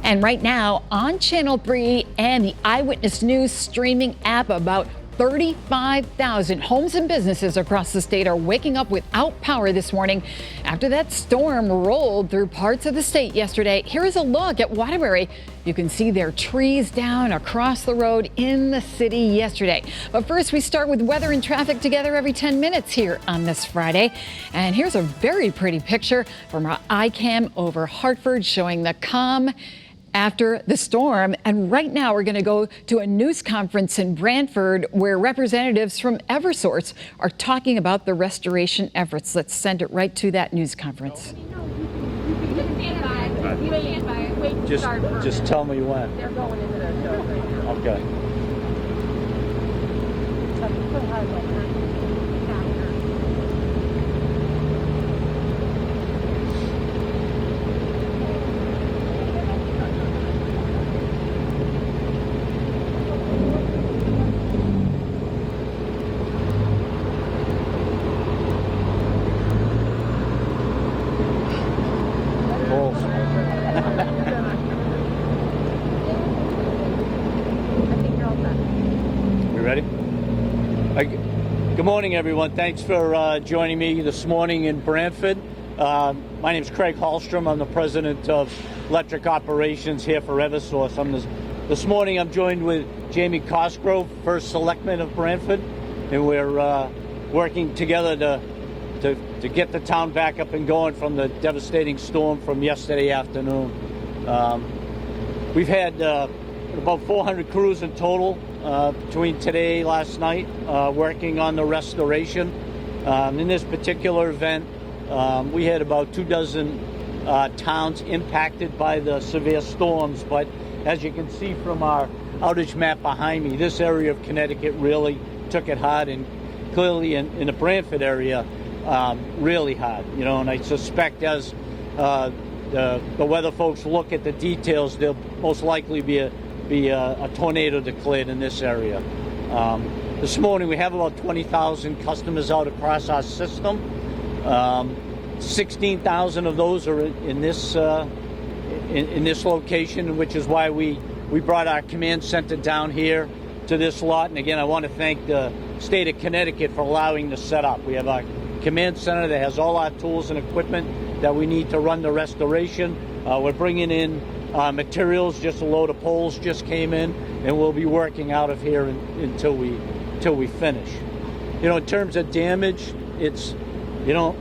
And right now on Channel 3 and the Eyewitness News streaming app, about 35,000 homes and businesses across the state are waking up without power this morning after that storm rolled through parts of the state yesterday. Here is a look at Waterbury. You can see their trees down across the road in the city yesterday. But first, we start with weather and traffic together every 10 minutes here on this Friday. And here's a very pretty picture from our iCam over Hartford showing the calm after the storm. And right now we're going to go to a news conference in Brantford where representatives from Eversource are talking about the restoration efforts. Let's send it right to that news conference. Just tell me when. They're going into their show right now. Okay. Good morning, everyone. Thanks for joining me this morning in Brantford. My name is Craig HALLSTROM. I'm the president of electric operations here for Eversource. This morning I'm joined with JAIME COSGROVE, first selectman of Brantford, and we're working together to get the town back up and going from the devastating storm from yesterday afternoon. We've had about 400 crews in total between today, last night, working on the restoration. In this particular event, we had about 24 towns impacted by the severe storms, but as you can see from our outage map behind me, this area of Connecticut really took it hard, and clearly in the Brantford area, really hard. And I suspect as the weather folks look at the details, there'll most likely be a tornado declared in this area. This morning we have about 20,000 customers out across our system. 16,000 of those are in this location, which is why we brought our command center down here to this lot. And again, I want to thank the state of Connecticut for allowing the setup. We have our command center that has all our tools and equipment that we need to run the restoration. We're bringing in materials. Just a load of poles just came in, and we'll be working out of here until we finish. In terms of damage, it's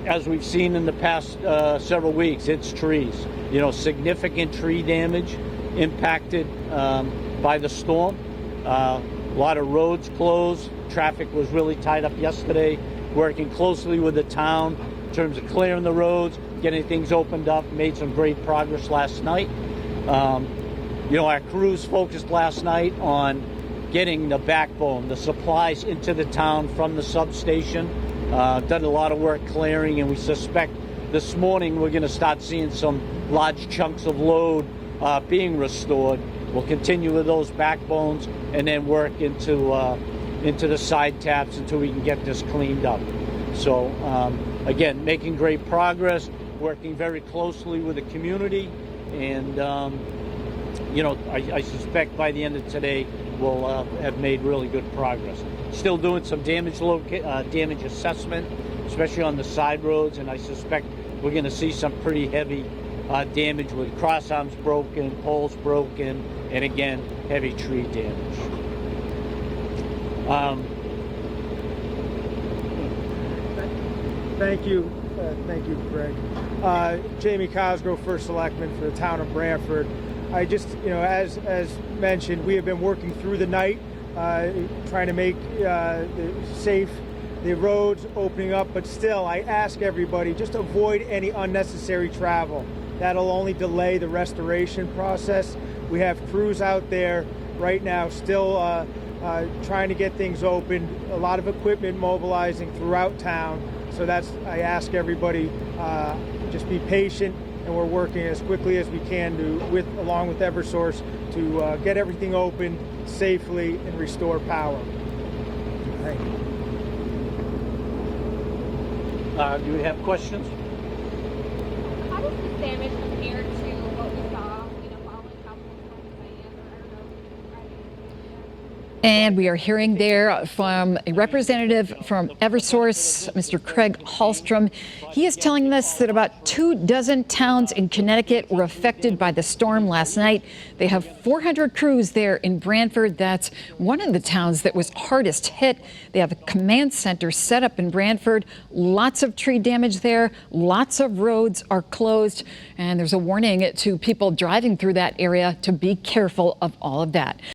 as we've seen in the past several weeks, it's trees. Significant tree damage impacted by the storm. A lot of roads closed. Traffic was really tied up yesterday. Working closely with the town in terms of clearing the roads, getting things opened up. Made some great progress last night. Our crews focused last night on getting the backbone, the supplies into the town from the substation. Done a lot of work clearing, and we suspect this morning we're going to start seeing some large chunks of load being restored. We'll continue with those backbones and then work into the side taps until we can get this cleaned up. So again, making great progress, working very closely with the community, and I suspect by the end of today we'll have made really good progress. Still doing some damage assessment, especially on the side roads, and I suspect we're going to see some pretty heavy damage with cross arms broken, poles broken, and again, heavy tree damage. Thank you, Greg. JAIME COSGROVE, first selectman for the town of Brantford. I just, as mentioned, we have been working through the night, trying to make safe the roads opening up, but still, I ask everybody just avoid any unnecessary travel. That'll only delay the restoration process. We have crews out there right now still trying to get things open, a lot of equipment mobilizing throughout town. So I ask everybody just be patient, and we're working as quickly as we can along with Eversource to get everything open safely and restore power. Thank you. Do we have questions? How does this damage compare to what we saw, following how And we are hearing there from a representative from Eversource, Mr. Craig HALLSTROM. He is telling us that about 24 towns in Connecticut were affected by the storm last night. They have 400 crews there in Branford. That's one of the towns that was hardest hit. They have a command center set up in Branford. Lots of tree damage there. Lots of roads are closed. And there's a warning to people driving through that area to be careful of all of that.